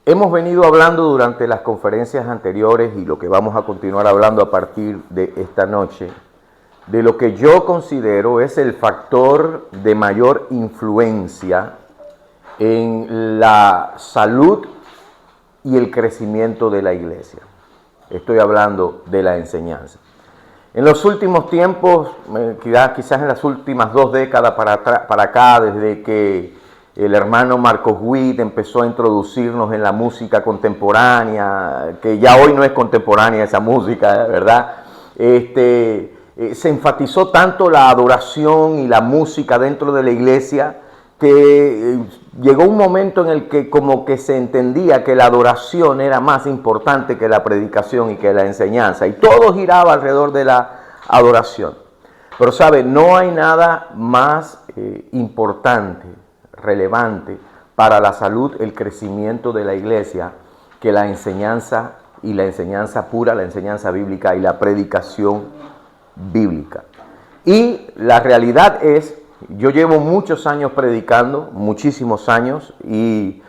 Hemos venido hablando durante las conferencias anteriores y lo que vamos a continuar hablando a partir de esta noche, de lo que yo considero es el factor de mayor influencia en la salud y el crecimiento de la iglesia. Estoy hablando de la enseñanza. En los últimos tiempos, quizás en las últimas 2 décadas para acá, desde que el hermano Marcos Witt empezó a introducirnos en la música contemporánea, que ya hoy no es contemporánea esa música, ¿verdad? Se enfatizó tanto la adoración y la música dentro de la iglesia que llegó un momento en el que como que se entendía que la adoración era más importante que la predicación y que la enseñanza, y todo giraba alrededor de la adoración. Pero sabe, no hay nada más importante, relevante para la salud, el crecimiento de la iglesia, que la enseñanza, y la enseñanza pura, la enseñanza bíblica y la predicación bíblica. Y la realidad es, yo llevo muchos años predicando, muchísimos años, y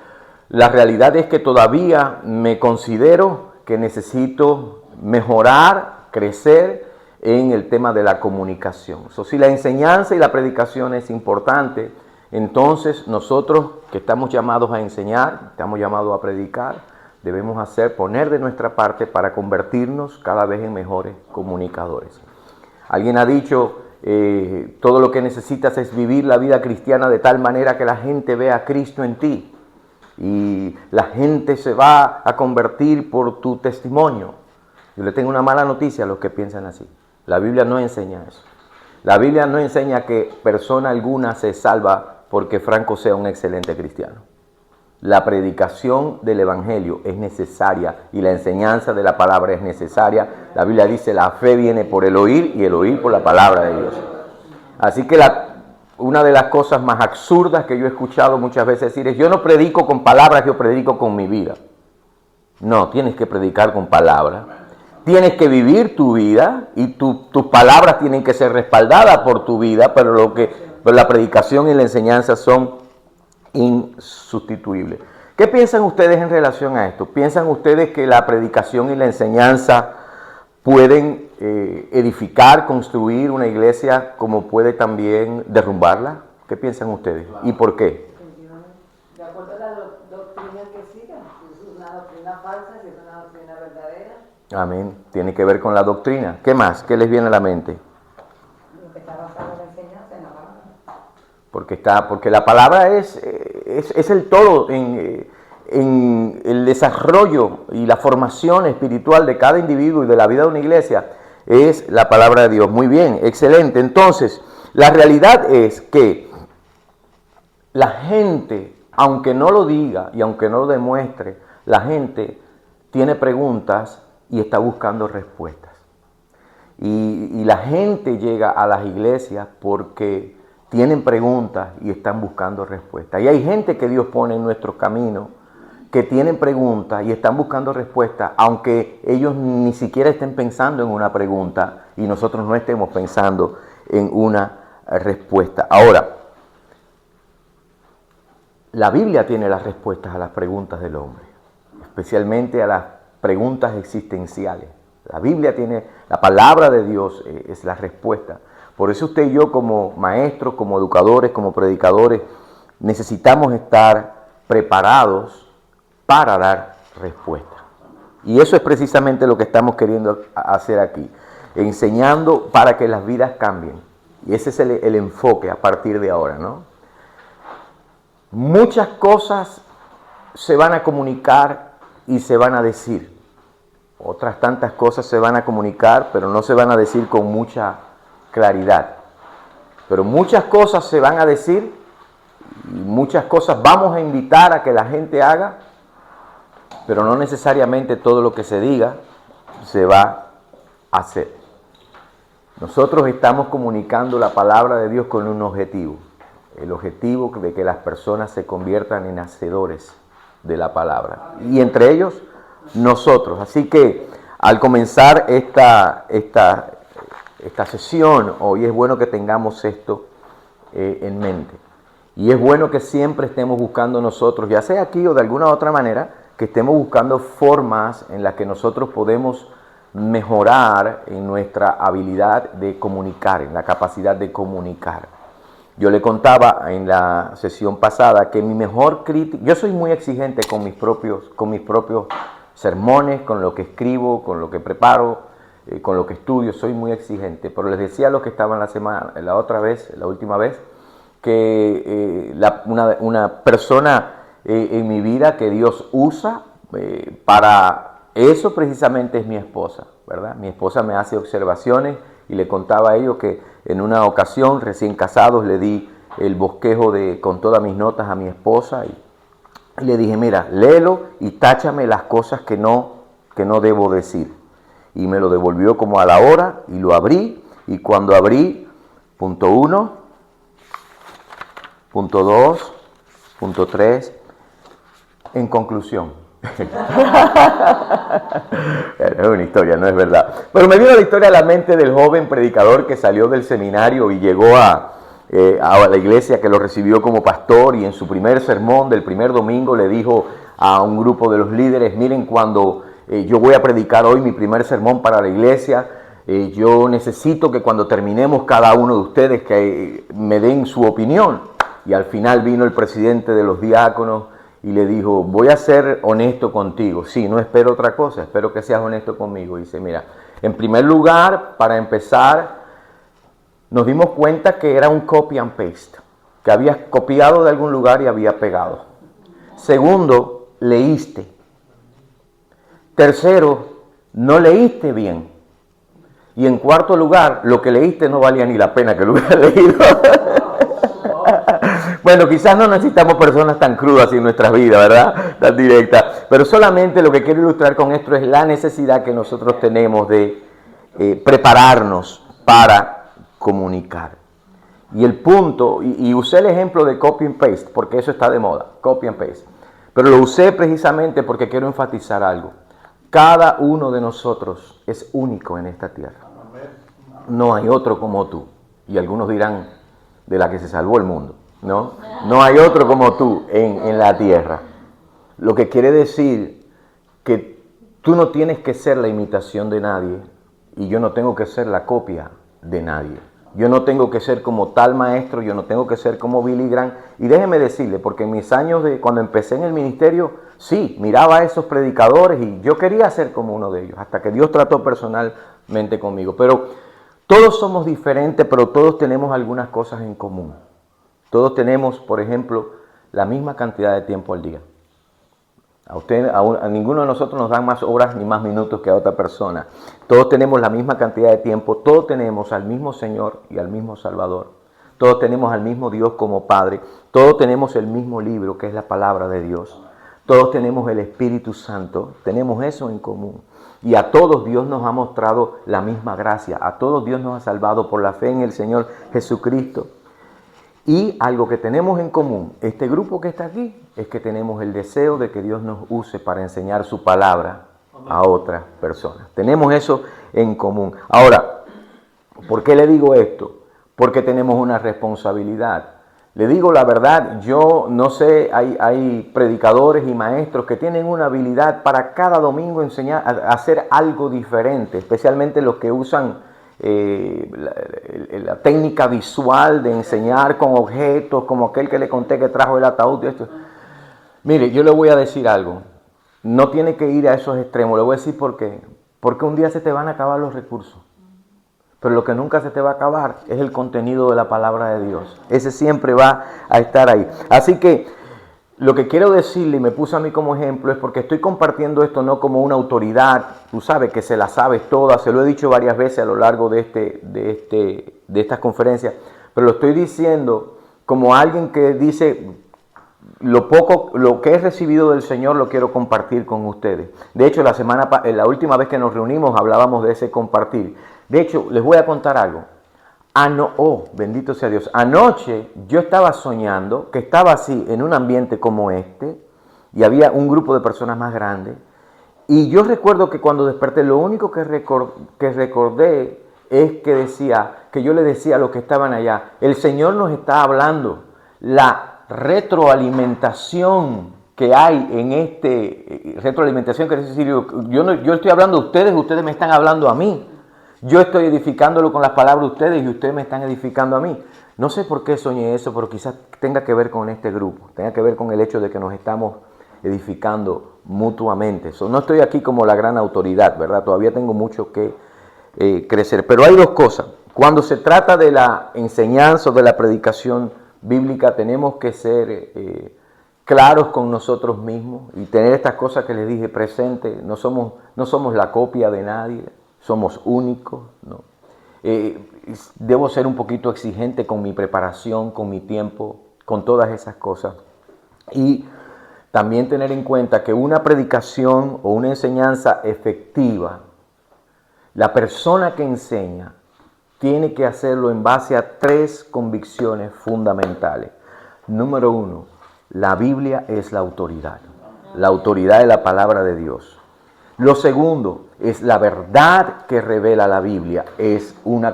la realidad es que todavía me considero que necesito mejorar, crecer en el tema de la comunicación. Si la enseñanza y la predicación es importante, entonces nosotros que estamos llamados a enseñar, estamos llamados a predicar, debemos poner de nuestra parte para convertirnos cada vez en mejores comunicadores. Alguien ha dicho, todo lo que necesitas es vivir la vida cristiana de tal manera que la gente vea a Cristo en ti. Y la gente se va a convertir por tu testimonio. Yo le tengo una mala noticia a los que piensan así. La Biblia no enseña eso. La Biblia no enseña que persona alguna se salva porque Franco sea un excelente cristiano. La predicación del evangelio es necesaria y la enseñanza de la palabra es necesaria. La Biblia dice, la fe viene por el oír y el oír por la palabra de Dios. Así que una de las cosas más absurdas que yo he escuchado muchas veces decir es, yo no predico con palabras, yo predico con mi vida. No, tienes que predicar con palabras. Tienes que vivir tu vida y tus palabras tienen que ser respaldadas por tu vida, pero la predicación y la enseñanza son insustituibles. ¿Qué piensan ustedes en relación a esto? ¿Piensan ustedes que la predicación y la enseñanza pueden edificar, construir una iglesia, como puede también derrumbarla? ¿Qué piensan ustedes? ¿Y por qué? De acuerdo a la doctrina que sigan, si es una doctrina falsa, si es una doctrina verdadera. Amén. Tiene que ver con la doctrina. ¿Qué más? ¿Qué les viene a la mente? Lo que está basado en la enseñanza, en la palabra. Porque la palabra es el todo en el desarrollo y la formación espiritual de cada individuo y de la vida de una iglesia, es la palabra de Dios. Muy bien, excelente. Entonces, la realidad es que la gente, aunque no lo diga y aunque no lo demuestre, la gente tiene preguntas y está buscando respuestas. Y la gente llega a las iglesias porque tienen preguntas y están buscando respuestas. Y hay gente que Dios pone en nuestro camino que tienen preguntas y están buscando respuestas, aunque ellos ni siquiera estén pensando en una pregunta y nosotros no estemos pensando en una respuesta. Ahora, la Biblia tiene las respuestas a las preguntas del hombre, especialmente a las preguntas existenciales. La Biblia tiene, la palabra de Dios es la respuesta. Por eso usted y yo, como maestros, como educadores, como predicadores, necesitamos estar preparados para dar respuesta. Y eso es precisamente lo que estamos queriendo hacer aquí, enseñando para que las vidas cambien. Y ese es el enfoque a partir de ahora, ¿no? Muchas cosas se van a comunicar y se van a decir. Otras tantas cosas se van a comunicar, pero no se van a decir con mucha claridad. Pero muchas cosas se van a decir y muchas cosas vamos a invitar a que la gente haga, pero no necesariamente todo lo que se diga se va a hacer. Nosotros estamos comunicando la palabra de Dios con un objetivo. El objetivo de que las personas se conviertan en hacedores de la palabra. Y entre ellos, nosotros. Así que al comenzar esta sesión, hoy es bueno que tengamos esto en mente. Y es bueno que siempre estemos buscando nosotros, ya sea aquí o de alguna otra manera, que estemos buscando formas en las que nosotros podemos mejorar en nuestra habilidad de comunicar, en la capacidad de comunicar. Yo le contaba en la sesión pasada que mi mejor crítica, yo soy muy exigente con mis propios sermones, con lo que escribo, con lo que preparo, con lo que estudio, soy muy exigente. Pero les decía a los que estaban la última vez, que una persona en mi vida que Dios usa para eso precisamente es mi esposa, ¿verdad? Mi esposa me hace observaciones y le contaba a ellos que en una ocasión, recién casados, le di el bosquejo con todas mis notas a mi esposa y le dije, mira, léelo y táchame las cosas que no debo decir. Y me lo devolvió como a la hora y lo abrí, y cuando abrí, punto 1, punto 2, punto 3, en conclusión. Es una historia, no es verdad. Pero me vino la historia a la mente del joven predicador que salió del seminario y llegó a la iglesia que lo recibió como pastor, y en su primer sermón del primer domingo le dijo a un grupo de los líderes, miren, cuando yo voy a predicar hoy mi primer sermón para la iglesia, yo necesito que cuando terminemos cada uno de ustedes que me den su opinión. Y al final vino el presidente de los diáconos y le dijo, voy a ser honesto contigo. Sí, no espero otra cosa, espero que seas honesto conmigo. Y dice, mira, en primer lugar, para empezar, nos dimos cuenta que era un copy and paste, que habías copiado de algún lugar y había pegado. Segundo, leíste. Tercero, no leíste bien. Y en cuarto lugar, lo que leíste no valía ni la pena que lo hubieras leído. Bueno, quizás no necesitamos personas tan crudas en nuestras vidas, ¿verdad? Tan directas. Pero solamente lo que quiero ilustrar con esto es la necesidad que nosotros tenemos de prepararnos para comunicar. Y el punto, y usé el ejemplo de copy and paste, porque eso está de moda, copy and paste. Pero lo usé precisamente porque quiero enfatizar algo. Cada uno de nosotros es único en esta tierra. No hay otro como tú. Y algunos dirán, de la que se salvó el mundo. No, no hay otro como tú en la tierra. Lo que quiere decir que tú no tienes que ser la imitación de nadie y yo no tengo que ser la copia de nadie. Yo no tengo que ser como tal maestro, yo no tengo que ser como Billy Graham. Y déjeme decirle, porque en mis años cuando empecé en el ministerio, sí, miraba a esos predicadores y yo quería ser como uno de ellos, hasta que Dios trató personalmente conmigo. Pero todos somos diferentes, pero todos tenemos algunas cosas en común. Todos tenemos, por ejemplo, la misma cantidad de tiempo al día. A ninguno de nosotros nos dan más horas ni más minutos que a otra persona. Todos tenemos la misma cantidad de tiempo. Todos tenemos al mismo Señor y al mismo Salvador. Todos tenemos al mismo Dios como Padre. Todos tenemos el mismo libro, que es la palabra de Dios. Todos tenemos el Espíritu Santo. Tenemos eso en común. Y a todos Dios nos ha mostrado la misma gracia. A todos Dios nos ha salvado por la fe en el Señor Jesucristo. Y algo que tenemos en común, este grupo que está aquí, es que tenemos el deseo de que Dios nos use para enseñar su palabra a otras personas. Tenemos eso en común. Ahora, ¿por qué le digo esto? Porque tenemos una responsabilidad. Le digo la verdad, yo no sé, hay predicadores y maestros que tienen una habilidad para cada domingo enseñar, a hacer algo diferente, especialmente los que usan la técnica visual de enseñar con objetos, como aquel que le conté que trajo el ataúd. Esto. Mire, yo le voy a decir algo, no tiene que ir a esos extremos, le voy a decir por qué. Porque un día se te van a acabar los recursos, pero lo que nunca se te va a acabar es el contenido de la palabra de Dios. Ese siempre va a estar ahí. Así que lo que quiero decirle, y me puse a mí como ejemplo, es porque estoy compartiendo esto no como una autoridad, tú sabes que se la sabes toda, se lo he dicho varias veces a lo largo de estas conferencias, pero lo estoy diciendo como alguien que dice, lo que he recibido del Señor lo quiero compartir con ustedes. De hecho, la última vez que nos reunimos hablábamos de ese compartir. De hecho, les voy a contar algo. Bendito sea Dios. Anoche yo estaba soñando que estaba así en un ambiente como este y había un grupo de personas más grandes. Y yo recuerdo que cuando desperté, lo único que recordé es que yo le decía a los que estaban allá, el Señor nos está hablando. La retroalimentación que hay en este retroalimentación, que es decir, yo estoy hablando de ustedes, ustedes me están hablando a mí. Yo estoy edificándolo con las palabras de ustedes y ustedes me están edificando a mí. No sé por qué soñé eso, pero quizás tenga que ver con este grupo, tenga que ver con el hecho de que nos estamos edificando mutuamente. No estoy aquí como la gran autoridad, ¿verdad? Todavía tengo mucho que crecer. Pero hay dos cosas. Cuando se trata de la enseñanza o de la predicación bíblica, tenemos que ser claros con nosotros mismos y tener estas cosas que les dije presentes. No somos la copia de nadie, somos únicos, ¿no? Debo ser un poquito exigente con mi preparación, con mi tiempo, con todas esas cosas. Y también tener en cuenta que una predicación o una enseñanza efectiva, la persona que enseña tiene que hacerlo en base a 3 convicciones fundamentales. Número 1, la Biblia es la autoridad de la palabra de Dios. Lo segundo es la verdad que revela la Biblia.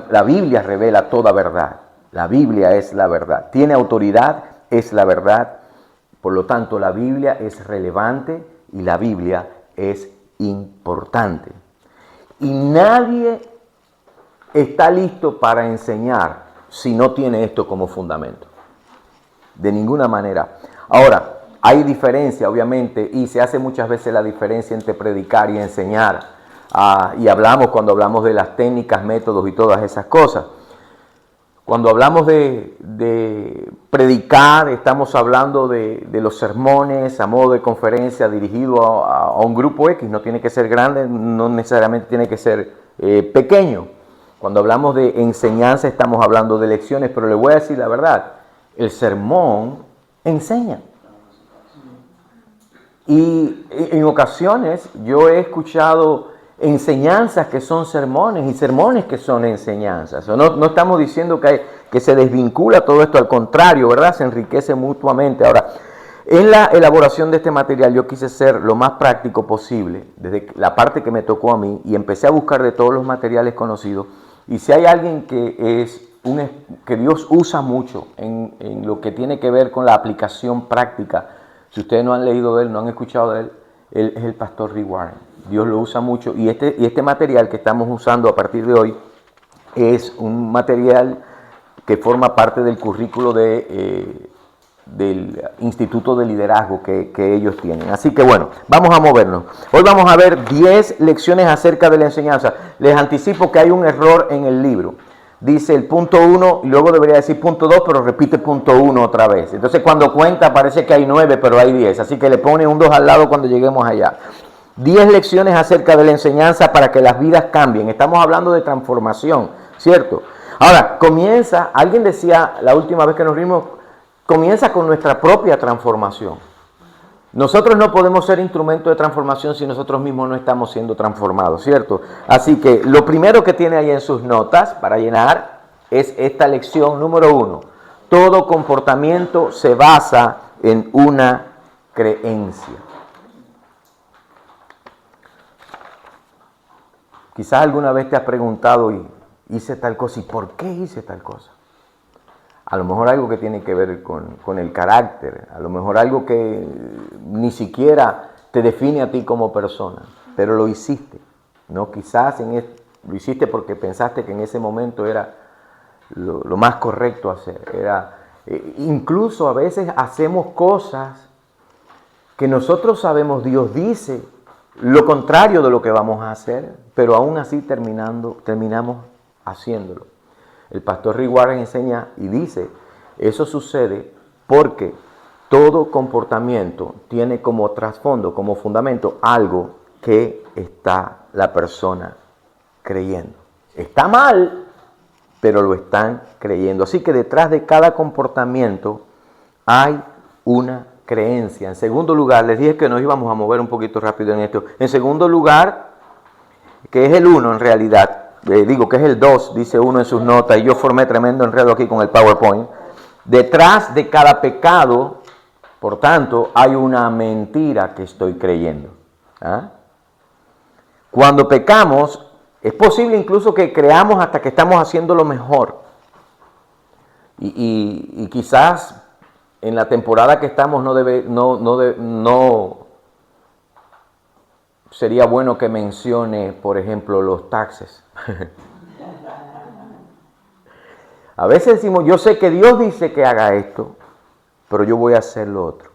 La Biblia revela toda verdad. La Biblia es la verdad. Tiene autoridad, es la verdad. Por lo tanto, la Biblia es relevante y la Biblia es importante. Y nadie está listo para enseñar si no tiene esto como fundamento. De ninguna manera. Ahora, hay diferencia, obviamente, y se hace muchas veces la diferencia entre predicar y enseñar. Y cuando hablamos de las técnicas, métodos y todas esas cosas. Cuando hablamos de predicar, estamos hablando de los sermones a modo de conferencia dirigido a un grupo X. No tiene que ser grande, no necesariamente tiene que ser pequeño. Cuando hablamos de enseñanza, estamos hablando de lecciones, pero le voy a decir la verdad. El sermón enseña. Y en ocasiones yo he escuchado enseñanzas que son sermones y sermones que son enseñanzas. No estamos diciendo que se desvincula todo esto, al contrario, ¿verdad? Se enriquece mutuamente. Ahora, en la elaboración de este material yo quise ser lo más práctico posible, desde la parte que me tocó a mí, y empecé a buscar de todos los materiales conocidos. Y si hay alguien que Dios usa mucho en lo que tiene que ver con la aplicación práctica, si ustedes no han leído de él, no han escuchado de él, él es el pastor Rick Warren. Dios lo usa mucho y este material que estamos usando a partir de hoy es un material que forma parte del currículo del Instituto de Liderazgo que ellos tienen. Así que bueno, vamos a movernos. Hoy vamos a ver 10 lecciones acerca de la enseñanza. Les anticipo que hay un error en el libro. Dice el punto 1 y luego debería decir punto 2, pero repite punto 1 otra vez. Entonces cuando cuenta parece que hay 9, pero hay 10. Así que le pone un 2 al lado cuando lleguemos allá. 10 lecciones acerca de la enseñanza para que las vidas cambien. Estamos hablando de transformación, ¿cierto? Ahora, alguien decía la última vez que nos reunimos, comienza con nuestra propia transformación. Nosotros no podemos ser instrumento de transformación si nosotros mismos no estamos siendo transformados, ¿cierto? Así que lo primero que tiene ahí en sus notas para llenar es esta lección número 1. Todo comportamiento se basa en una creencia. Quizás alguna vez te has preguntado, hice tal cosa, ¿y por qué hice tal cosa? A lo mejor algo que tiene que ver con el carácter, a lo mejor algo que ni siquiera te define a ti como persona, pero lo hiciste, ¿no? Quizás lo hiciste porque pensaste que en ese momento era lo más correcto hacer. Incluso a veces hacemos cosas que nosotros sabemos, Dios dice lo contrario de lo que vamos a hacer, pero aún así terminamos haciéndolo. El pastor Rick Warren enseña y dice, eso sucede porque todo comportamiento tiene como trasfondo, como fundamento, algo que está la persona creyendo. Está mal, pero lo están creyendo. Así que detrás de cada comportamiento hay una creencia. En segundo lugar, les dije que nos íbamos a mover un poquito rápido en esto. En segundo lugar, que es el 1 en realidad, que es el 2, dice uno en sus notas, y yo formé tremendo enredo aquí con el PowerPoint. Detrás de cada pecado, por tanto, hay una mentira que estoy creyendo. Cuando pecamos, es posible incluso que creamos hasta que estamos haciendo lo mejor. Y quizás en la temporada que estamos no sería bueno que mencione, por ejemplo, los taxes. A veces decimos, yo sé que Dios dice que haga esto, pero yo voy a hacer lo otro.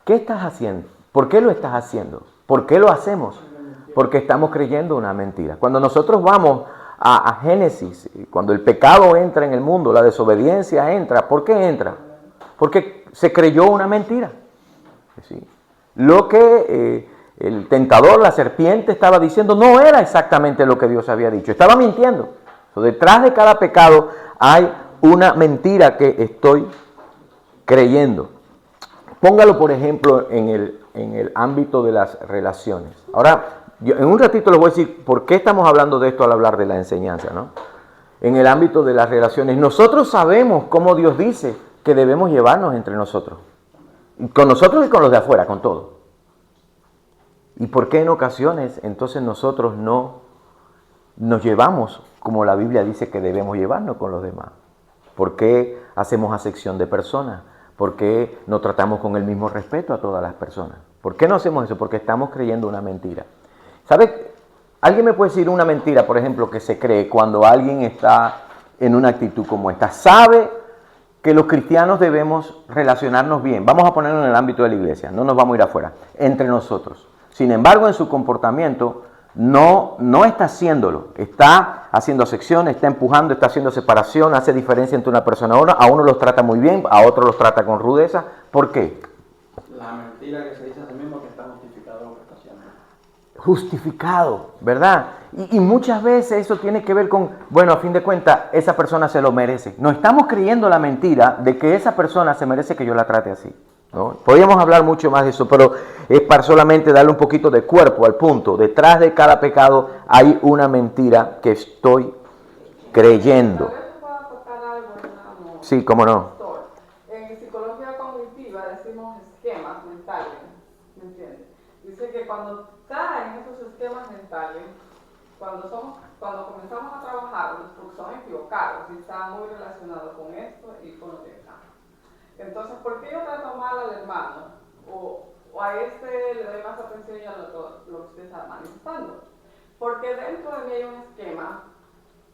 ¿Qué estás haciendo? ¿Por qué lo estás haciendo? ¿Por qué lo hacemos? Porque estamos creyendo una mentira. Cuando nosotros vamos a Génesis, cuando el pecado entra en el mundo, la desobediencia entra, ¿por qué entra? Porque se creyó una mentira. ¿Sí? Lo que el tentador, la serpiente, estaba diciendo no era exactamente lo que Dios había dicho. Estaba mintiendo. Detrás de cada pecado hay una mentira que estoy creyendo. Póngalo, por ejemplo, en el ámbito de las relaciones. Ahora, yo en un ratito les voy a decir por qué estamos hablando de esto al hablar de la enseñanza, ¿no? En el ámbito de las relaciones, nosotros sabemos cómo Dios dice que debemos llevarnos entre nosotros. Con nosotros y con los de afuera, con todo. ¿Y por qué en ocasiones entonces nosotros no nos llevamos como la Biblia dice que debemos llevarnos con los demás? ¿Por qué hacemos acepción de personas? ¿Por qué no tratamos con el mismo respeto a todas las personas? ¿Por qué no hacemos eso? Porque estamos creyendo una mentira. ¿Sabe? ¿Alguien me puede decir una mentira, por ejemplo, que se cree cuando alguien está en una actitud como esta? Sabe que los cristianos debemos relacionarnos bien. Vamos a ponerlo en el ámbito de la iglesia, no nos vamos a ir afuera, entre nosotros. Sin embargo, en su comportamiento no está haciéndolo. Está haciendo acepción, está empujando, está haciendo separación, hace diferencia entre una persona y otra. A uno los trata muy bien, a otro los trata con rudeza. ¿Por qué? La mentira que se dice a sí mismo que está justificado lo que está haciendo. Justificado, ¿verdad? Y muchas veces eso tiene que ver con, bueno, a fin de cuentas, esa persona se lo merece. No estamos creyendo la mentira de que esa persona se merece que yo la trate así, ¿no? Podríamos hablar mucho más de eso, pero es para solamente darle un poquito de cuerpo al punto. Detrás de cada pecado hay una mentira que estoy creyendo. Sí, cómo no. En psicología cognitiva decimos esquemas mentales, ¿me entiendes? Dice que cuando caen esos esquemas mentales, cuando comenzamos a trabajarlos, porque son equivocados y están muy relacionados con esto y con lo que está. Entonces, ¿por qué yo trato mal al hermano? O a este le doy más atención y a lo que usted está manifestando. Porque dentro de mí hay un esquema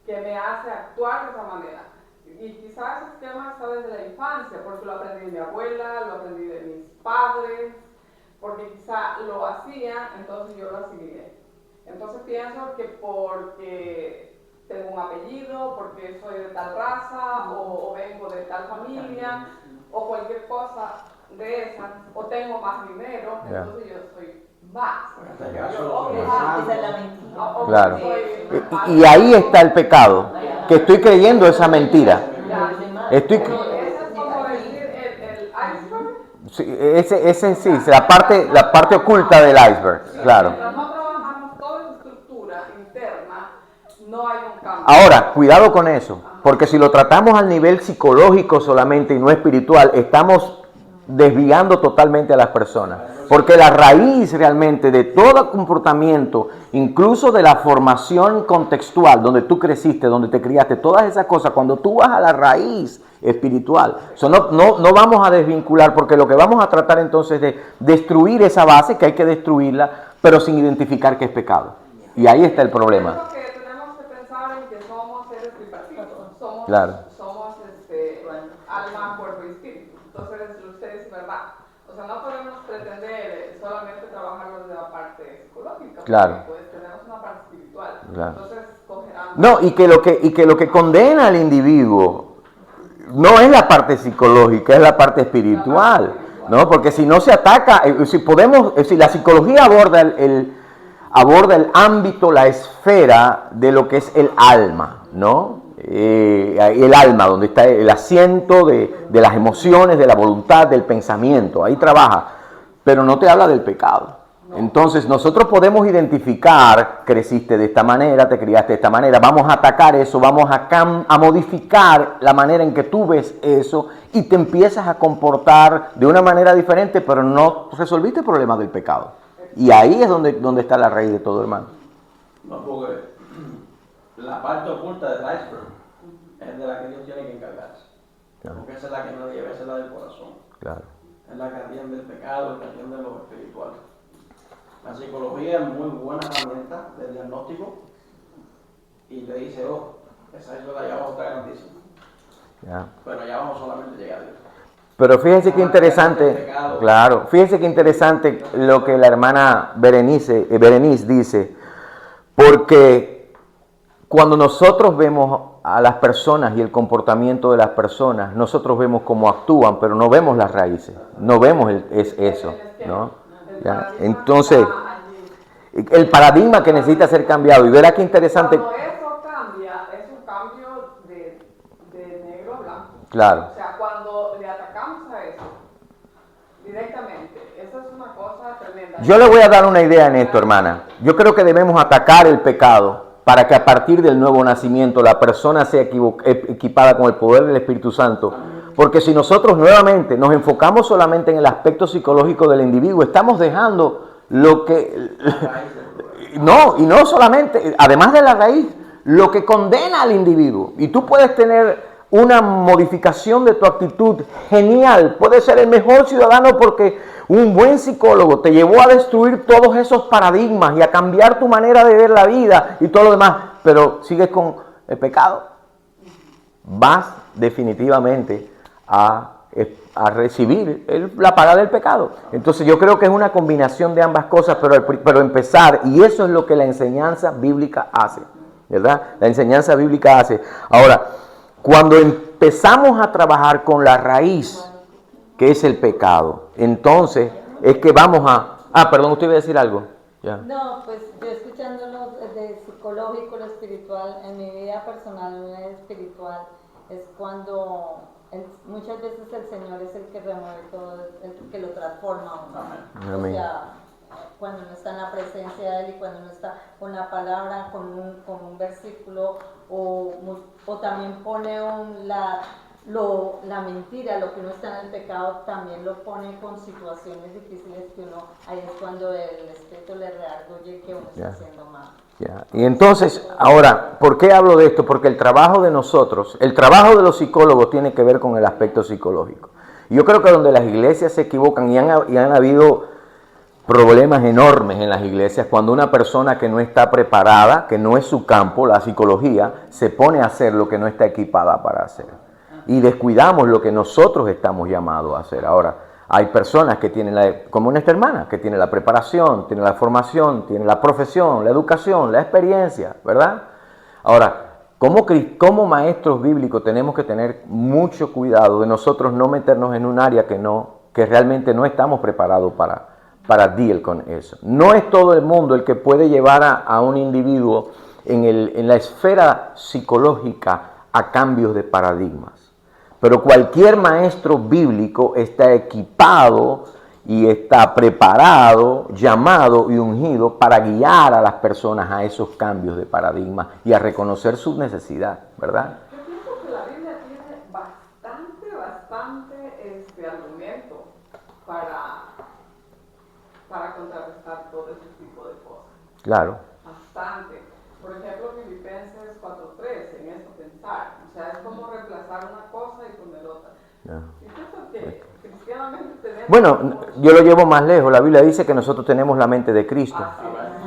que me hace actuar de esa manera. Y quizás ese esquema está desde la infancia, porque lo aprendí de mi abuela, lo aprendí de mis padres, porque quizá lo hacían, entonces yo lo asimilé. Entonces pienso que porque tengo un apellido, porque soy de tal raza, o vengo de tal familia, o cualquier cosa de esas, o tengo más dinero, entonces yo soy más. Claro. Y ahí está el pecado, que estoy creyendo esa mentira. Estoy... Eso es como decir el iceberg. Sí, ese sí, la parte oculta del iceberg, claro. Mientras no trabajamos toda esa estructura interna, no hay un cambio. Ahora, cuidado con eso, porque si lo tratamos al nivel psicológico solamente y no espiritual, estamos desviando totalmente a las personas. Porque la raíz realmente de todo comportamiento, incluso de la formación contextual, donde tú creciste, donde te criaste, todas esas cosas, cuando tú vas a la raíz espiritual, no vamos a desvincular, porque lo que vamos a tratar entonces es de destruir esa base, que hay que destruirla, pero sin identificar que es pecado. Y ahí está el problema. Creo que tenemos que pensar en que somos seres tripartitos, somos alma, cuerpo y espíritu. Entonces, usted es verdad. O sea, no podemos pretender solamente trabajarlo desde la parte psicológica. Claro. Porque, pues tenemos una parte espiritual. Claro. Entonces, cogerán... No, y que lo que condena al individuo no es la parte psicológica, es la parte espiritual, ¿no? Porque si no se ataca, si la psicología aborda el ámbito, la esfera de lo que es el alma, ¿no? El alma, donde está el asiento de las emociones, de la voluntad, del pensamiento, ahí trabaja, pero no te habla del pecado. Entonces nosotros podemos identificar, creciste de esta manera, te criaste de esta manera, vamos a atacar eso, vamos a modificar la manera en que tú ves eso y te empiezas a comportar de una manera diferente, pero no resolviste el problema del pecado. Y ahí es donde está la raíz de todo, hermano. No, porque la parte oculta del iceberg es de la que Dios tiene que encargarse. Porque esa es la que no debe, esa es la del corazón. Claro. Es la que atiende el pecado, que atiende lo espiritual. La psicología es muy buena herramienta de diagnóstico y te dice, oh, esa ayuda ya vamos a estar grandísima. Ya. Pero ya vamos solamente a llegar a Dios. Pero fíjense qué interesante, claro, fíjense qué interesante lo que la hermana Berenice dice, porque cuando nosotros vemos a las personas y el comportamiento de las personas, nosotros vemos cómo actúan, pero no vemos las raíces, no vemos eso, ¿no? Ya. Entonces, el paradigma que necesita ser cambiado, y verá qué interesante. Cuando eso cambia, es un cambio de negro a blanco. Claro. O sea, cuando le atacamos a eso directamente, eso es una cosa tremenda. Yo le voy a dar una idea en esto, hermana. Yo creo que debemos atacar el pecado para que a partir del nuevo nacimiento la persona sea equipada con el poder del Espíritu Santo. Porque si nosotros nuevamente nos enfocamos solamente en el aspecto psicológico del individuo, estamos dejando lo que... No, y no solamente, además de la raíz, lo que condena al individuo. Y tú puedes tener una modificación de tu actitud genial, puedes ser el mejor ciudadano porque un buen psicólogo te llevó a destruir todos esos paradigmas y a cambiar tu manera de ver la vida y todo lo demás, pero sigues con el pecado. Vas definitivamente a recibir la paga del pecado. Entonces yo creo que es una combinación de ambas cosas, pero empezar, y eso es lo que la enseñanza bíblica hace, ¿verdad? La enseñanza bíblica hace. Ahora, cuando empezamos a trabajar con la raíz, que es el pecado, entonces es que vamos a... perdón, usted iba a decir algo. Ya. No, pues yo escuchándolo de psicológico, lo espiritual, en mi vida personal espiritual, es cuando muchas veces el Señor es el que remueve todo, el que lo transforma a uno. Amén. O sea, cuando no está en la presencia de Él y cuando no está con la palabra, con un versículo, o también pone la mentira, lo que uno está en el pecado, también lo pone con situaciones difíciles que uno, ahí es cuando el Espíritu le redarguye que uno está haciendo mal. Ya. Y entonces, ahora, ¿por qué hablo de esto? Porque el trabajo de nosotros, el trabajo de los psicólogos tiene que ver con el aspecto psicológico. Y yo creo que donde las iglesias se equivocan y han habido problemas enormes en las iglesias, cuando una persona que no está preparada, que no es su campo, la psicología, se pone a hacer lo que no está equipada para hacer. Y descuidamos lo que nosotros estamos llamados a hacer. Ahora, hay personas que tienen, como nuestra hermana, que tiene la preparación, tiene la formación, tiene la profesión, la educación, la experiencia, ¿verdad? Ahora, como maestros bíblicos tenemos que tener mucho cuidado de nosotros no meternos en un área que realmente no estamos preparados para deal con eso. No es todo el mundo el que puede llevar a un individuo en la esfera psicológica a cambios de paradigmas. Pero cualquier maestro bíblico está equipado y está preparado, llamado y ungido para guiar a las personas a esos cambios de paradigma y a reconocer su necesidad, ¿verdad? Yo pienso que la Biblia tiene bastante argumento para contrarrestar todo ese tipo de cosas. Claro. Bastante. Por ejemplo, Filipenses 4:3, en eso pensar. O sea, es como reemplazar una cosa y poner otra. Ya. Y pienso que cristianamente tenemos... Bueno, yo lo llevo más lejos. La Biblia dice que nosotros tenemos la mente de Cristo.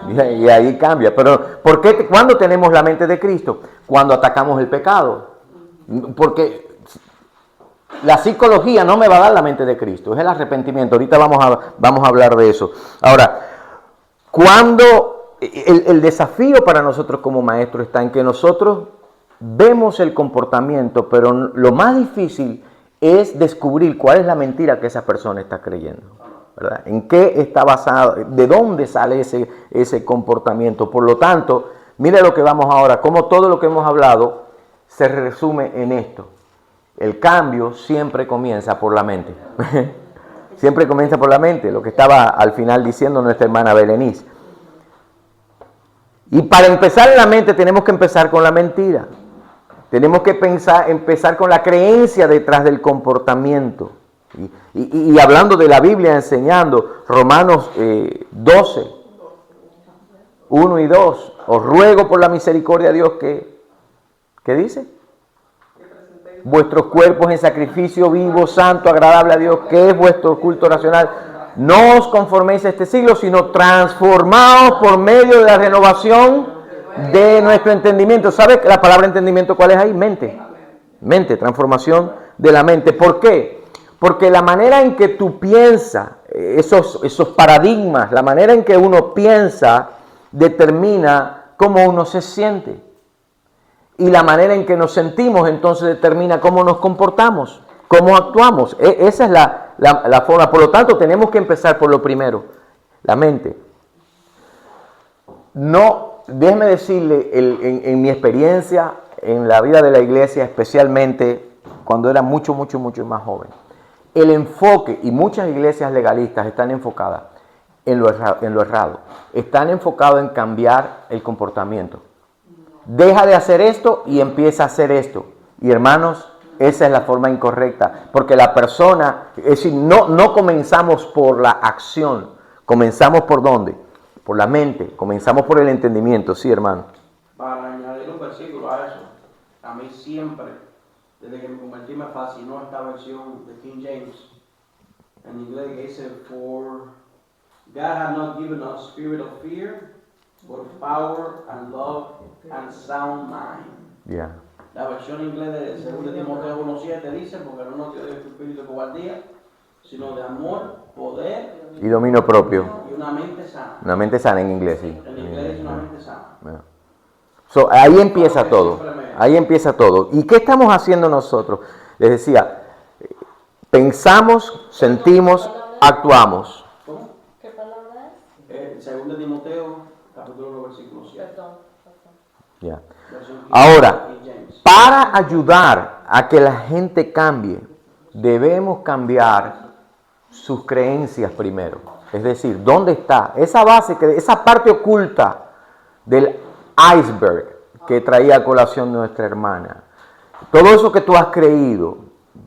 Y ahí cambia. Pero ¿cuándo tenemos la mente de Cristo? Cuando atacamos el pecado. Porque la psicología no me va a dar la mente de Cristo. Es el arrepentimiento. Ahorita vamos a hablar de eso. Ahora, el desafío para nosotros como maestros está en que nosotros vemos el comportamiento, pero lo más difícil es descubrir cuál es la mentira que esa persona está creyendo, ¿verdad? ¿En qué está basado? ¿De dónde sale ese comportamiento? Por lo tanto, mire lo que vamos ahora, cómo todo lo que hemos hablado se resume en esto. El cambio siempre comienza por la mente. Siempre comienza por la mente, lo que estaba al final diciendo nuestra hermana Berenice. Y para empezar en la mente tenemos que empezar con la mentira. Tenemos que empezar con la creencia detrás del comportamiento. Y hablando de la Biblia, enseñando Romanos 12, 1 y 2. Os ruego por la misericordia de Dios que... ¿Qué dice? Que presentéis vuestros cuerpos en sacrificio vivo, santo, agradable a Dios, que es vuestro culto racional. No os conforméis a este siglo, sino transformaos por medio de la renovación de nuestro entendimiento. ¿Sabe la palabra entendimiento cuál es ahí? Mente. Mente, transformación de la mente. ¿Por qué? Porque la manera en que tú piensas, esos paradigmas, la manera en que uno piensa determina cómo uno se siente. Y la manera en que nos sentimos entonces determina cómo nos comportamos, cómo actuamos. Esa es la forma. Por lo tanto, tenemos que empezar por lo primero, la mente. No, déjeme decirle, en mi experiencia, en la vida de la iglesia, especialmente cuando era mucho más joven, el enfoque, y muchas iglesias legalistas están enfocadas en lo errado, están enfocados en cambiar el comportamiento. Deja de hacer esto y empieza a hacer esto. Y hermanos, esa es la forma incorrecta, porque la persona, es decir, no comenzamos por la acción, comenzamos por ¿dónde? Por la mente, comenzamos por el entendimiento, sí, hermano. Para añadir un versículo a eso, a mí siempre, desde que me convertí, me fascinó esta versión de King James, en inglés, que dice, For God has not given us a spirit of fear, but of power and love and sound mind. Yeah. La versión inglesa de 2 Timoteo 1:7 dice, porque no nos dio espíritu de cobardía, sino de amor, poder Y dominio propio. y una mente sana. Una mente sana en inglés, sí. En inglés es una mente sana. Yeah. So, ahí empieza todo. Ahí empieza todo. ¿Y qué estamos haciendo nosotros? Les decía, pensamos, sentimos, actuamos. ¿Cómo? ¿Qué palabra es? 2 Timoteo, capítulo 1, versículo 7. Perdón. Yeah. Versión Ahora, King James. para ayudar a que la gente cambie, debemos cambiar sus creencias primero. Es decir, ¿dónde está esa base, esa parte oculta del iceberg que traía a colación nuestra hermana? Todo eso que tú has creído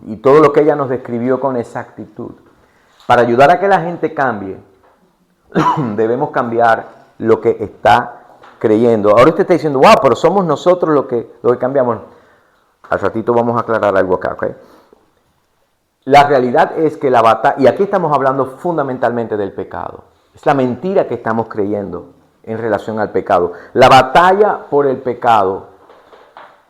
y todo lo que ella nos describió con exactitud. Para ayudar a que la gente cambie, debemos cambiar lo que está creyendo. Ahora usted está diciendo, wow, pero somos nosotros los que cambiamos. Al ratito vamos a aclarar algo acá, ¿ok? La realidad es que la batalla, y aquí estamos hablando fundamentalmente del pecado, es la mentira que estamos creyendo en relación al pecado. La batalla por el pecado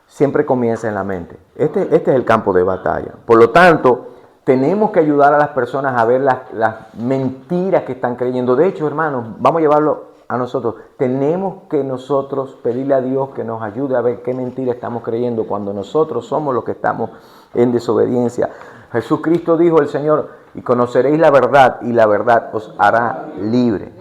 siempre comienza en la mente. Este es el campo de batalla. Por lo tanto, tenemos que ayudar a las personas a ver las mentiras que están creyendo. De hecho, hermanos, vamos a llevarlo a nosotros. Tenemos que nosotros pedirle a Dios que nos ayude a ver qué mentira estamos creyendo cuando nosotros somos los que estamos en desobediencia. Jesucristo dijo el Señor, y conoceréis la verdad, y la verdad os hará libre.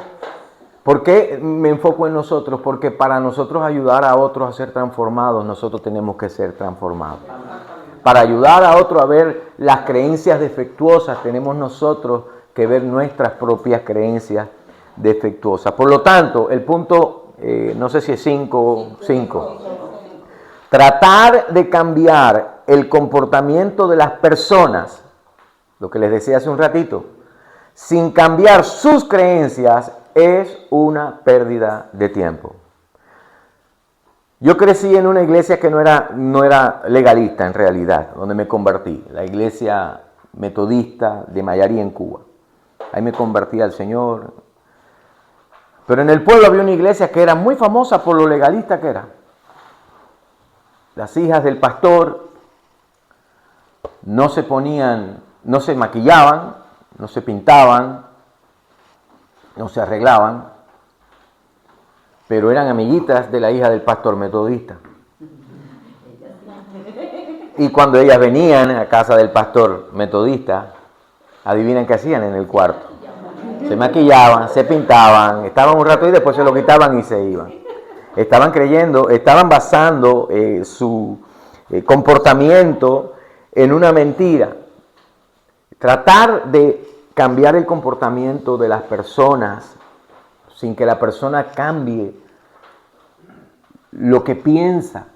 ¿Por qué me enfoco en nosotros? Porque para nosotros ayudar a otros a ser transformados, nosotros tenemos que ser transformados. Para ayudar a otros a ver las creencias defectuosas, tenemos nosotros que ver nuestras propias creencias defectuosas. Por lo tanto, el punto, no sé si es 5. Tratar de cambiar el comportamiento de las personas, lo que les decía hace un ratito, sin cambiar sus creencias, es una pérdida de tiempo. Yo crecí en una iglesia que no era legalista en realidad, donde me convertí, la iglesia metodista de Mayarí en Cuba. Ahí me convertí al Señor. Pero en el pueblo había una iglesia que era muy famosa por lo legalista que era. Las hijas del pastor no se maquillaban, no se pintaban, no se arreglaban, pero eran amiguitas de la hija del pastor metodista. Y cuando ellas venían a casa del pastor metodista, adivinen qué hacían en el cuarto. Se maquillaban, se pintaban, estaban un rato y después se lo quitaban y se iban. Estaban basando su comportamiento en una mentira. Tratar de cambiar el comportamiento de las personas sin que la persona cambie lo que piensa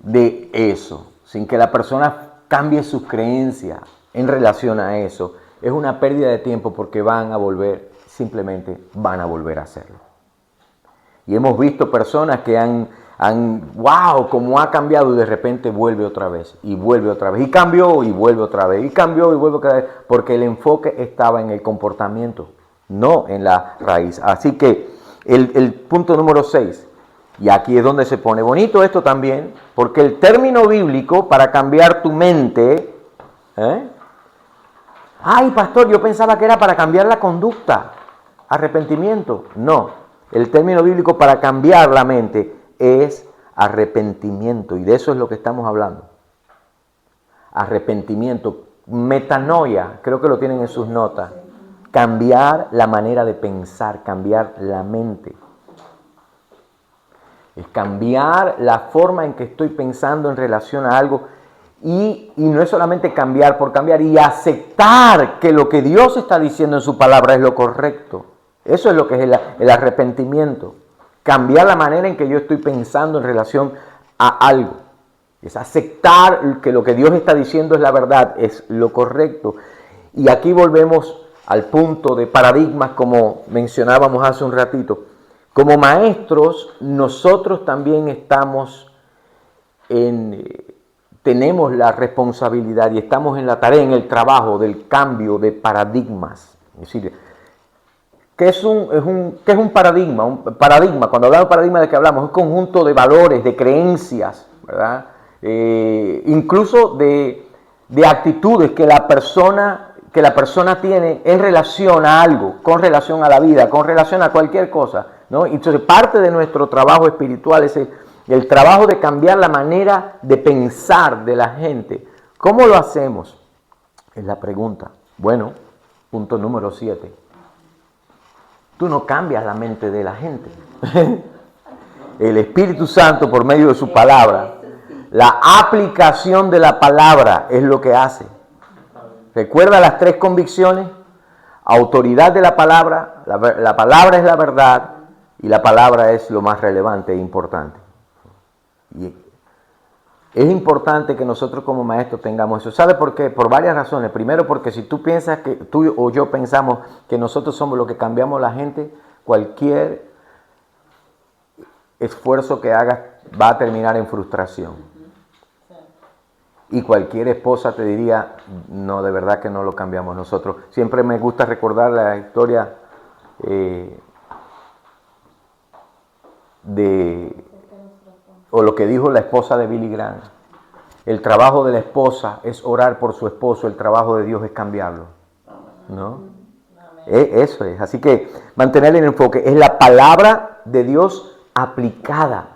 de eso, sin que la persona cambie sus creencias en relación a eso, es una pérdida de tiempo porque simplemente van a volver a hacerlo. Y hemos visto personas que wow, cómo ha cambiado y de repente vuelve otra vez y vuelve otra vez. Y cambió y vuelve otra vez y cambió y vuelve otra vez. Porque el enfoque estaba en el comportamiento, no en la raíz. Así que el punto número 6, y aquí es donde se pone bonito esto también, porque el término bíblico para cambiar tu mente, ay pastor, yo pensaba que era para cambiar la conducta, arrepentimiento. No, el término bíblico para cambiar la mente es arrepentimiento, y de eso es lo que estamos hablando. Arrepentimiento, metanoia, creo que lo tienen en sus notas. Cambiar la manera de pensar, cambiar la mente. Es cambiar la forma en que estoy pensando en relación a algo. Y no es solamente cambiar por cambiar, y aceptar que lo que Dios está diciendo en su palabra es lo correcto. Eso es lo que es el arrepentimiento. Cambiar la manera en que yo estoy pensando en relación a algo. Es aceptar que lo que Dios está diciendo es la verdad, es lo correcto. Y aquí volvemos al punto de paradigmas, como mencionábamos hace un ratito. Como maestros, nosotros también tenemos la responsabilidad y estamos en la tarea, en el trabajo del cambio de paradigmas. Es decir, ¿qué es un paradigma? Un paradigma, cuando hablamos de paradigma, ¿de qué hablamos? Es un conjunto de valores, de creencias, ¿verdad? Incluso de actitudes que la persona tiene en relación a algo, con relación a la vida, con relación a cualquier cosa, ¿no? Entonces, parte de nuestro trabajo espiritual es el trabajo de cambiar la manera de pensar de la gente. ¿Cómo lo hacemos? Es la pregunta. Bueno, punto número 7. Tú no cambias la mente de la gente. El Espíritu Santo, por medio de su palabra, la aplicación de la palabra es lo que hace. Recuerda las 3 convicciones: autoridad de la palabra es la verdad, y la palabra es lo más relevante e importante. Y es importante que nosotros como maestros tengamos eso. ¿Sabe por qué? Por varias razones. Primero, porque si tú piensas que tú o yo pensamos que nosotros somos los que cambiamos la gente, cualquier esfuerzo que hagas va a terminar en frustración. Y cualquier esposa te diría, no, de verdad que no lo cambiamos nosotros. Siempre me gusta recordar la historia o lo que dijo la esposa de Billy Graham. El trabajo de la esposa es orar por su esposo, el trabajo de Dios es cambiarlo, ¿no? Eso es. Así que mantener el enfoque es la palabra de Dios aplicada.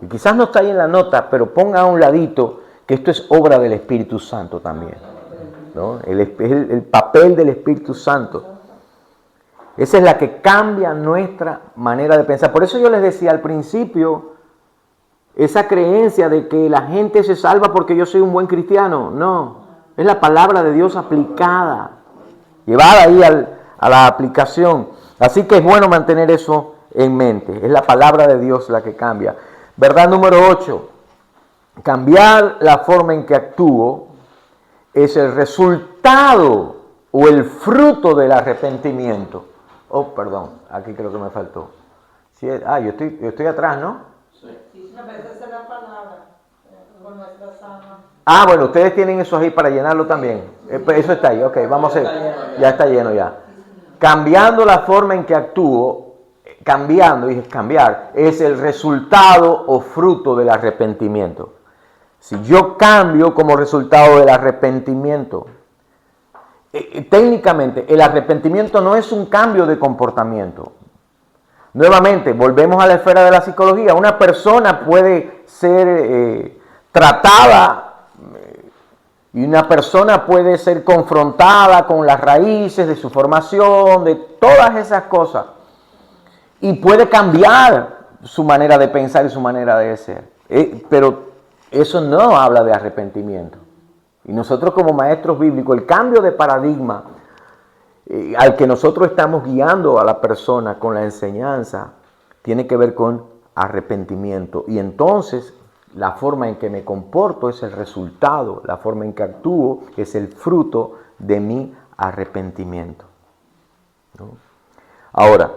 Y quizás no está ahí en la nota, pero ponga a un ladito que esto es obra del Espíritu Santo también, ¿no? El papel del Espíritu Santo. Esa es la que cambia nuestra manera de pensar. Por eso yo les decía al principio, esa creencia de que la gente se salva porque yo soy un buen cristiano. No, es la palabra de Dios aplicada, llevada ahí a la aplicación. Así que es bueno mantener eso en mente. Es la palabra de Dios la que cambia. Verdad número 8. Cambiar la forma en que actúo es el resultado o el fruto del arrepentimiento. Oh, perdón, aquí creo que me faltó. Sí, yo estoy atrás, ¿no? Sí. A veces es la palabra con nuestras almas. Bueno, ustedes tienen eso ahí para llenarlo también. Eso está ahí, ok, vamos a hacer. Ya está lleno ya. Cambiando la forma en que actúo, cambiar, es el resultado o fruto del arrepentimiento. Si yo cambio como resultado del arrepentimiento, técnicamente el arrepentimiento no es un cambio de comportamiento. Nuevamente, volvemos a la esfera de la psicología. Una persona puede ser tratada y una persona puede ser confrontada con las raíces de su formación, de todas esas cosas. Y puede cambiar su manera de pensar y su manera de ser. Pero eso no habla de arrepentimiento. Y nosotros como maestros bíblicos, el cambio de paradigma al que nosotros estamos guiando a la persona con la enseñanza, tiene que ver con arrepentimiento. Y entonces la forma en que me comporto es el resultado, la forma en que actúo es el fruto de mi arrepentimiento, ¿no? Ahora,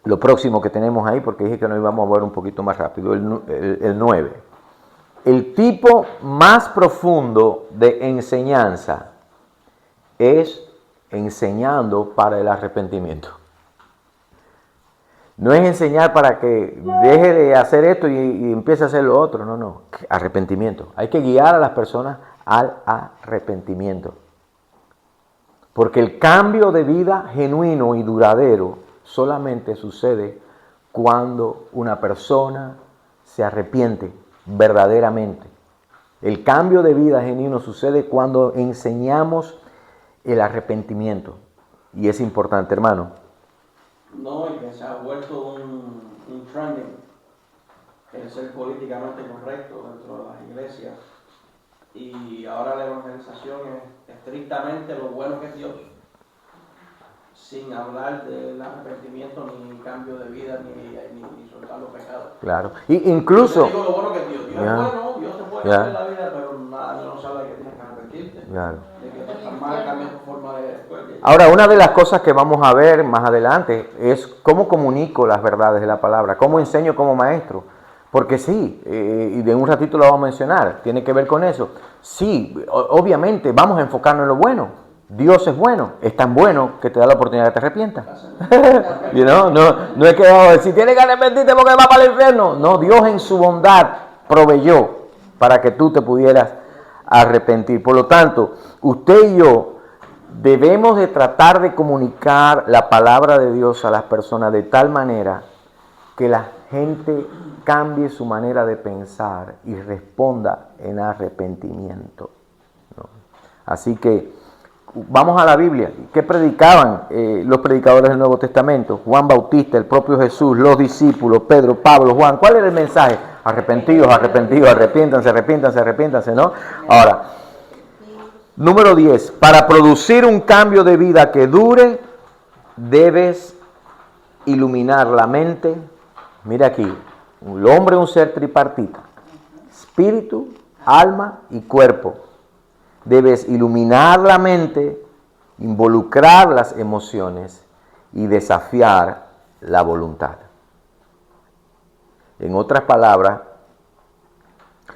lo próximo que tenemos ahí, porque dije que nos íbamos a ver un poquito más rápido, el 9. El tipo más profundo de enseñanza es enseñando para el arrepentimiento. No es enseñar para que deje de hacer esto y empiece a hacer lo otro. No, no. Arrepentimiento. Hay que guiar a las personas al arrepentimiento. Porque el cambio de vida genuino y duradero solamente sucede cuando una persona se arrepiente verdaderamente. El cambio de vida genuino sucede cuando enseñamos el arrepentimiento. Y es importante, hermano. No, y que se ha vuelto un trending, el ser políticamente correcto dentro de las iglesias. Y ahora la evangelización es estrictamente lo bueno que es Dios, sin hablar del arrepentimiento, ni cambio de vida, ni soltar los pecados. Claro. Y incluso... Yo digo lo bueno que es Dios. Dios es bueno, Dios te puede cambiar la vida, pero nada, no sabe que tienes que arrepentirte. Claro. De que estás mal, cambia tu forma de actuar. Ahora, una de las cosas que vamos a ver más adelante es cómo comunico las verdades de la palabra, cómo enseño como maestro. Porque sí, y de un ratito lo vamos a mencionar, tiene que ver con eso. Sí, obviamente vamos a enfocarnos en lo bueno. Dios es bueno, es tan bueno que te da la oportunidad de que te arrepientas. No es que si tienes que arrepentirte porque vas para el infierno. No, Dios en su bondad proveyó para que tú te pudieras arrepentir. Por lo tanto, usted y yo debemos de tratar de comunicar la palabra de Dios a las personas de tal manera que la gente cambie su manera de pensar y responda en arrepentimiento, ¿no? Así que vamos a la Biblia. ¿Qué predicaban los predicadores del Nuevo Testamento? Juan Bautista, el propio Jesús, los discípulos, Pedro, Pablo, Juan. ¿Cuál era el mensaje? Arrepentidos, arrepentidos, arrepiéntanse, arrepiéntanse, arrepiéntanse, ¿no? Ahora, número 10. Para producir un cambio de vida que dure, debes iluminar la mente. Mira aquí, el hombre es un ser tripartita, espíritu, alma y cuerpo. Debes iluminar la mente, involucrar las emociones y desafiar la voluntad. En otras palabras,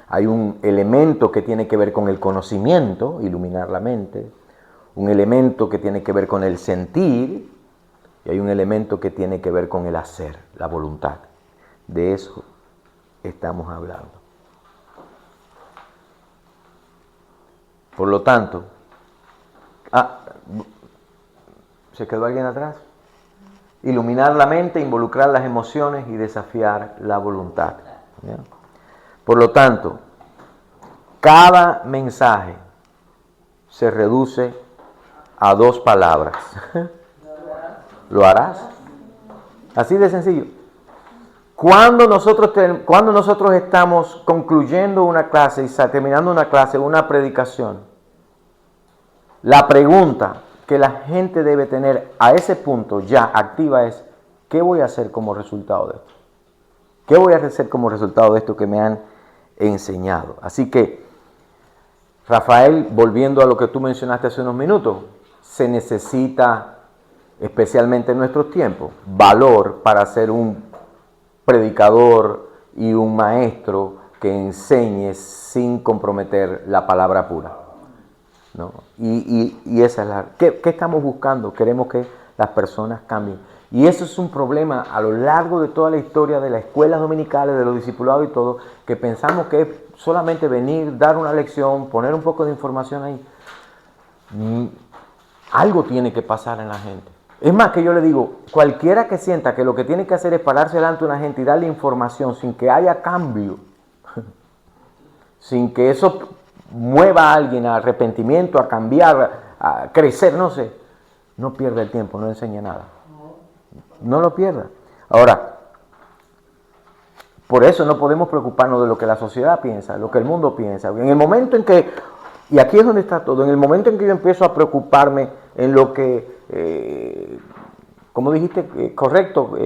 hay un elemento que tiene que ver con el conocimiento, iluminar la mente, un elemento que tiene que ver con el sentir y hay un elemento que tiene que ver con el hacer, la voluntad. De eso estamos hablando. Por lo tanto, ¿se quedó alguien atrás? Iluminar la mente, involucrar las emociones y desafiar la voluntad. ¿Ya? Por lo tanto, cada mensaje se reduce a 2 palabras. ¿Lo harás? Así de sencillo. Cuando nosotros estamos concluyendo una clase y terminando una clase, una predicación, la pregunta que la gente debe tener a ese punto ya activa es: ¿qué voy a hacer como resultado de esto? ¿Qué voy a hacer como resultado de esto que me han enseñado? Así que, Rafael, volviendo a lo que tú mencionaste hace unos minutos, se necesita, especialmente en nuestros tiempos, valor para ser un predicador y un maestro que enseñe sin comprometer la palabra pura, ¿no? Y esa es ¿qué estamos buscando? Queremos que las personas cambien. Y eso es un problema a lo largo de toda la historia de las escuelas dominicales, de los discipulados y todo, que pensamos que es solamente venir, dar una lección, poner un poco de información ahí. Algo tiene que pasar en la gente. Es más, que yo le digo, cualquiera que sienta que lo que tiene que hacer es pararse delante de una gente y darle información sin que haya cambio, sin que eso mueva a alguien a arrepentimiento, a cambiar, a crecer, no sé, no pierda el tiempo, no enseñe nada. No lo pierda. Ahora, por eso no podemos preocuparnos de lo que la sociedad piensa, lo que el mundo piensa. En el momento en que, y aquí es donde está todo, en el momento en que yo empiezo a preocuparme en lo que, como dijiste, correcto,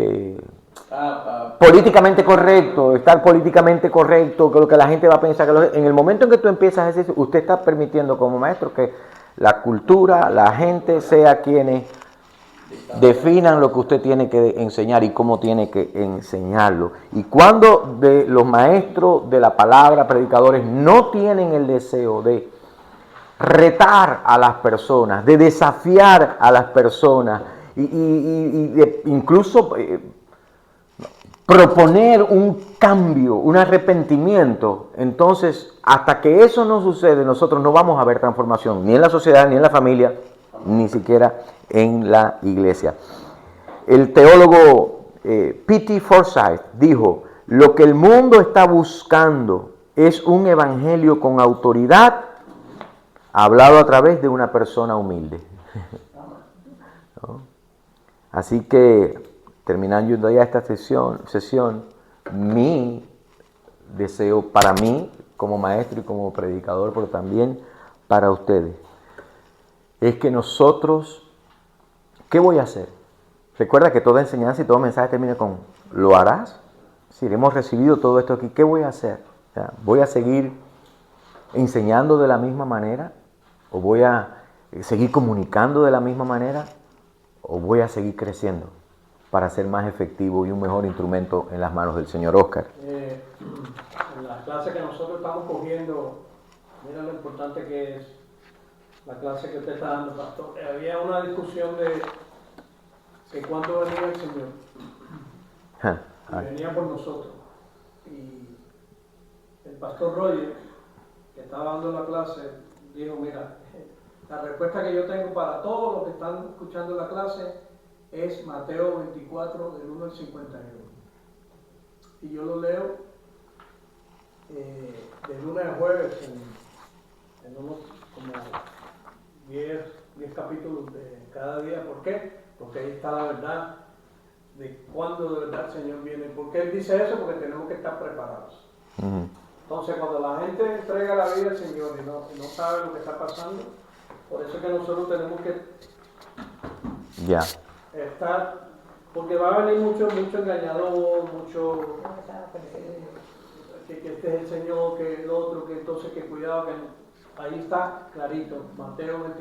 políticamente correcto, estar políticamente correcto, que lo que la gente va a pensar, en el momento en que tú empiezas a decir, usted está permitiendo como maestro que la cultura, la gente sea quienes Definan lo que usted tiene que enseñar y cómo tiene que enseñarlo. Y cuando de los maestros de la palabra, predicadores, no tienen el deseo de retar a las personas, de desafiar a las personas y de incluso proponer un cambio, un arrepentimiento, entonces hasta que eso no sucede nosotros no vamos a ver transformación ni en la sociedad, ni en la familia, ni siquiera en la iglesia. El teólogo P.T. Forsyth dijo: lo que el mundo está buscando es un evangelio con autoridad hablado a través de una persona humilde. ¿No? Así que, terminando ya esta sesión, mi deseo para mí como maestro y como predicador, pero también para ustedes, es que nosotros, ¿qué voy a hacer? Recuerda que toda enseñanza y todo mensaje termina con ¿lo harás? Si hemos recibido todo esto aquí, ¿qué voy a hacer? O sea, ¿voy a seguir enseñando de la misma manera? ¿O voy a seguir comunicando de la misma manera? ¿O voy a seguir creciendo para ser más efectivo y un mejor instrumento en las manos del señor Oscar? En la clase que nosotros estamos cogiendo, mira lo importante que es la clase que usted está dando, pastor. Había una discusión de cuándo venía el Señor. Y venía por nosotros. Y el pastor Roger, que estaba dando la clase, dijo: mira, la respuesta que yo tengo para todos los que están escuchando la clase es Mateo 24, del 1 al 51. Y yo lo leo de lunes a jueves en unos como 10 capítulos de cada día. ¿Por qué? Porque ahí está la verdad de cuándo de verdad el Señor viene. ¿Por qué Él dice eso? Porque tenemos que estar preparados. Entonces, cuando la gente entrega la vida al Señor y no sabe lo que está pasando, por eso es que nosotros tenemos que estar, porque va a venir mucho engañador, mucho que este es el Señor, que el otro, que entonces que cuidado, que ahí está clarito, Mateo 24.